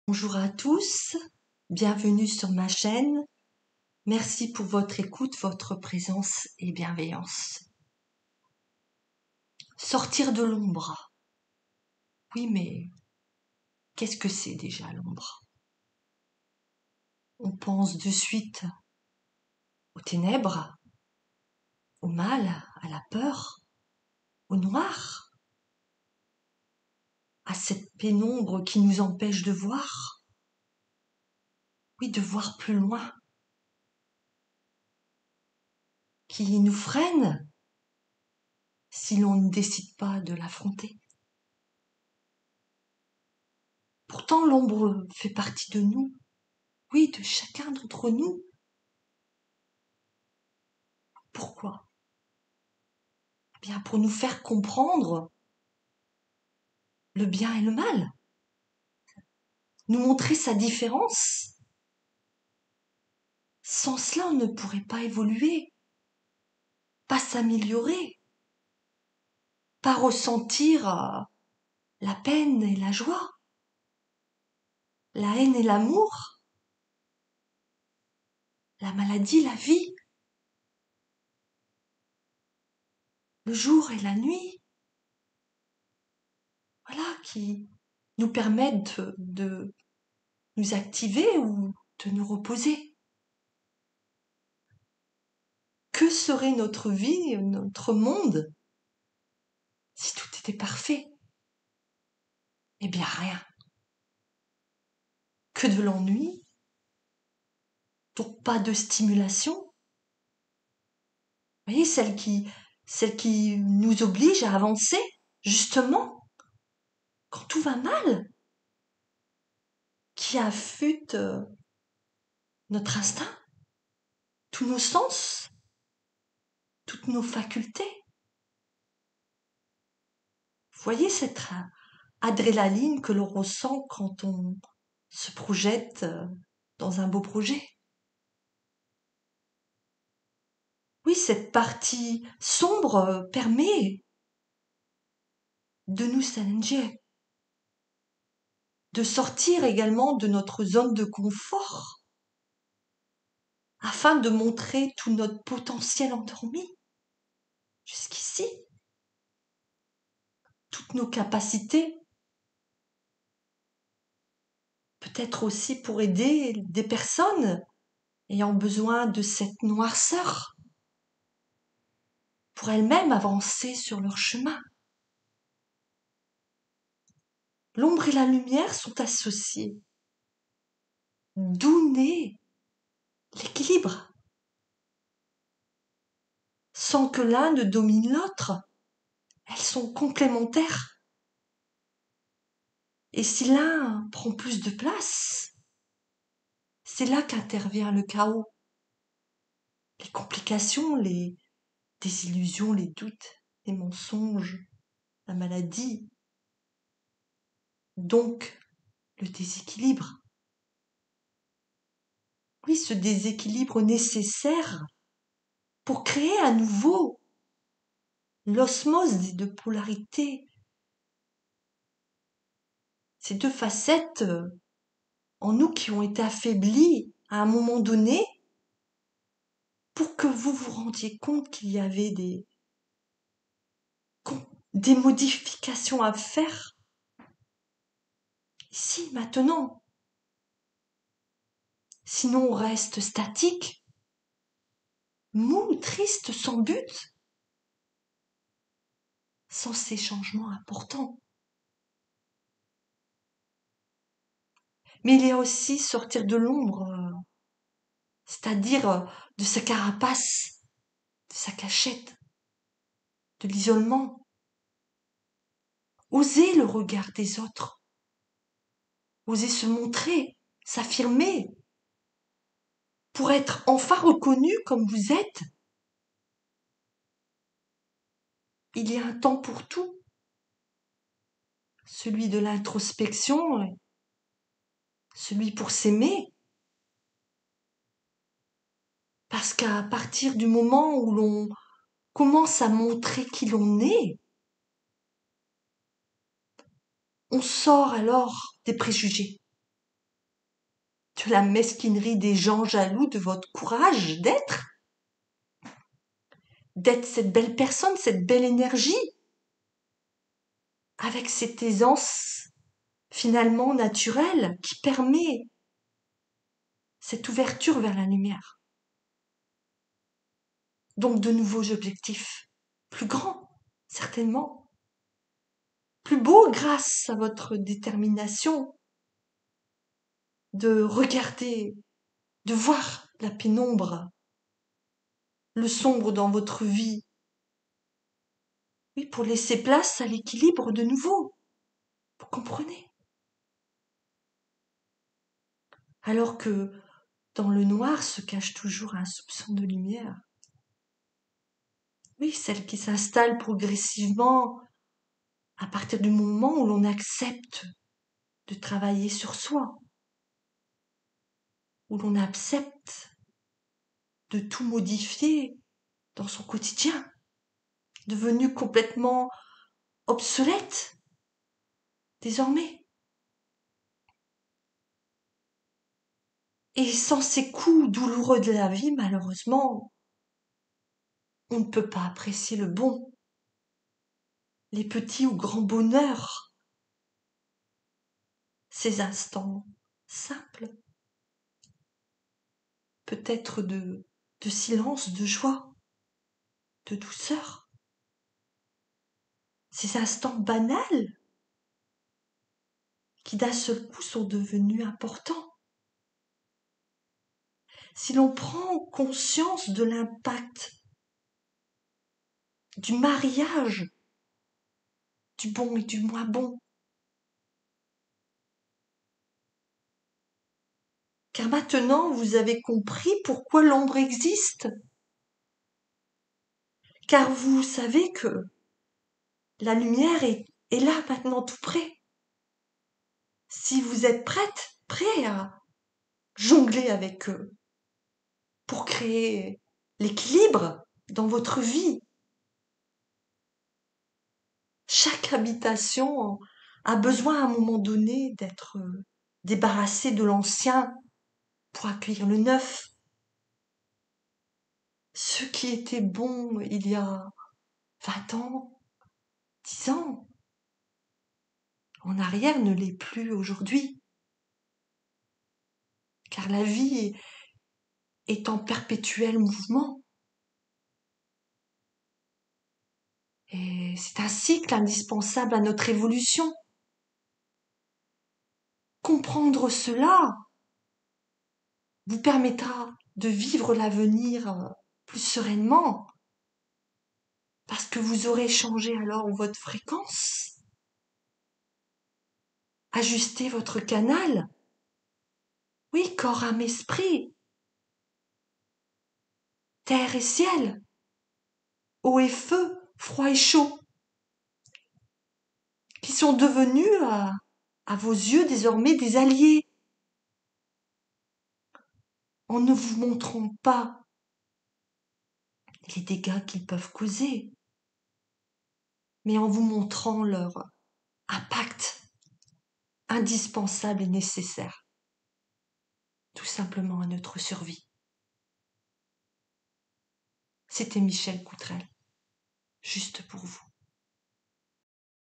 Bonjour à tous, bienvenue sur ma chaîne. Merci pour votre écoute, votre présence et bienveillance. Sortir de l'ombre. Oui, mais qu'est-ce que c'est déjà l'ombre? On pense de suite aux ténèbres, au mal, à la peur, au noir, à cette pénombre qui nous empêche de voir. Oui, de voir plus loin, qui nous freine si l'on ne décide pas de l'affronter. Pourtant, l'ombre fait partie de nous, oui, de chacun d'entre nous. Pourquoi? Eh bien, pour nous faire comprendre le bien et le mal, nous montrer sa différence. Sans cela, on ne pourrait pas évoluer, pas s'améliorer, pas ressentir la peine et la joie, la haine et l'amour, la maladie, la vie, le jour et la nuit. Voilà, qui nous permettent de nous activer ou de nous reposer. Que serait notre vie, notre monde, si tout était parfait? Eh bien, rien. Que de l'ennui, donc pas de stimulation. Vous voyez, celle qui nous oblige à avancer, justement, quand tout va mal, qui affûte notre instinct, tous nos sens, toutes nos facultés. Vous voyez cette adrénaline que l'on ressent quand on se projette dans un beau projet. Oui, cette partie sombre permet de nous challenger, de sortir également de notre zone de confort, afin de montrer tout notre potentiel endormi jusqu'ici, toutes nos capacités, peut-être aussi pour aider des personnes ayant besoin de cette noirceur, pour elles-mêmes avancer sur leur chemin. L'ombre et la lumière sont associées, d'où naît l'équilibre, sans que l'un ne domine l'autre. Elles sont complémentaires. Et si l'un prend plus de place, c'est là qu'intervient le chaos, les complications, les désillusions, les doutes, les mensonges, la maladie, donc le déséquilibre. Oui, ce déséquilibre nécessaire pour créer à nouveau l'osmose des deux polarités, ces deux facettes en nous qui ont été affaiblies à un moment donné, pour que vous vous rendiez compte qu'il y avait des modifications à faire ici, maintenant. Sinon, on reste statique, mou, triste, sans but, sans ces changements importants. Mais il y a aussi sortir de l'ombre, c'est-à-dire de sa carapace, de sa cachette, de l'isolement. Oser le regard des autres, oser se montrer, s'affirmer, pour être enfin reconnu comme vous êtes. Il y a un temps pour tout, celui de l'introspection, celui pour s'aimer, parce qu'à partir du moment où l'on commence à montrer qui l'on est, on sort alors des préjugés. de la mesquinerie des gens jaloux de votre courage d'être cette belle personne, cette belle énergie, avec cette aisance finalement naturelle qui permet cette ouverture vers la lumière. Donc de nouveaux objectifs, plus grands, certainement, plus beaux grâce à votre détermination de regarder, de voir la pénombre, le sombre dans votre vie. Oui, pour laisser place à l'équilibre de nouveau. Vous comprenez? Alors que dans le noir se cache toujours un soupçon de lumière. Oui, celle qui s'installe progressivement à partir du moment où l'on accepte de travailler sur soi, où l'on accepte de tout modifier dans son quotidien, devenu complètement obsolète désormais. Et sans ces coups douloureux de la vie, malheureusement, on ne peut pas apprécier le bon, les petits ou grands bonheurs, ces instants simples, peut-être de silence, de joie, de douceur, ces instants banals qui d'un seul coup sont devenus importants. Si l'on prend conscience de l'impact du mariage du bon et du moins bon, car maintenant vous avez compris pourquoi l'ombre existe, car vous savez que la lumière est là maintenant tout près. Si vous êtes prêt à jongler avec eux pour créer l'équilibre dans votre vie, chaque habitation a besoin à un moment donné d'être débarrassée de l'ancien pour accueillir le neuf. Ce qui était bon il y a 20 ans, 10 ans, en arrière ne l'est plus aujourd'hui. Car la vie est en perpétuel mouvement. Et c'est un cycle indispensable à notre évolution. Comprendre cela vous permettra de vivre l'avenir plus sereinement, parce que vous aurez changé alors votre fréquence, ajusté votre canal. Oui, corps, âme, esprit, terre et ciel, eau et feu, froid et chaud, qui sont devenus à vos yeux désormais des alliés, en ne vous montrant pas les dégâts qu'ils peuvent causer, mais en vous montrant leur impact indispensable et nécessaire, tout simplement à notre survie. C'était Michel Coutrel, juste pour vous.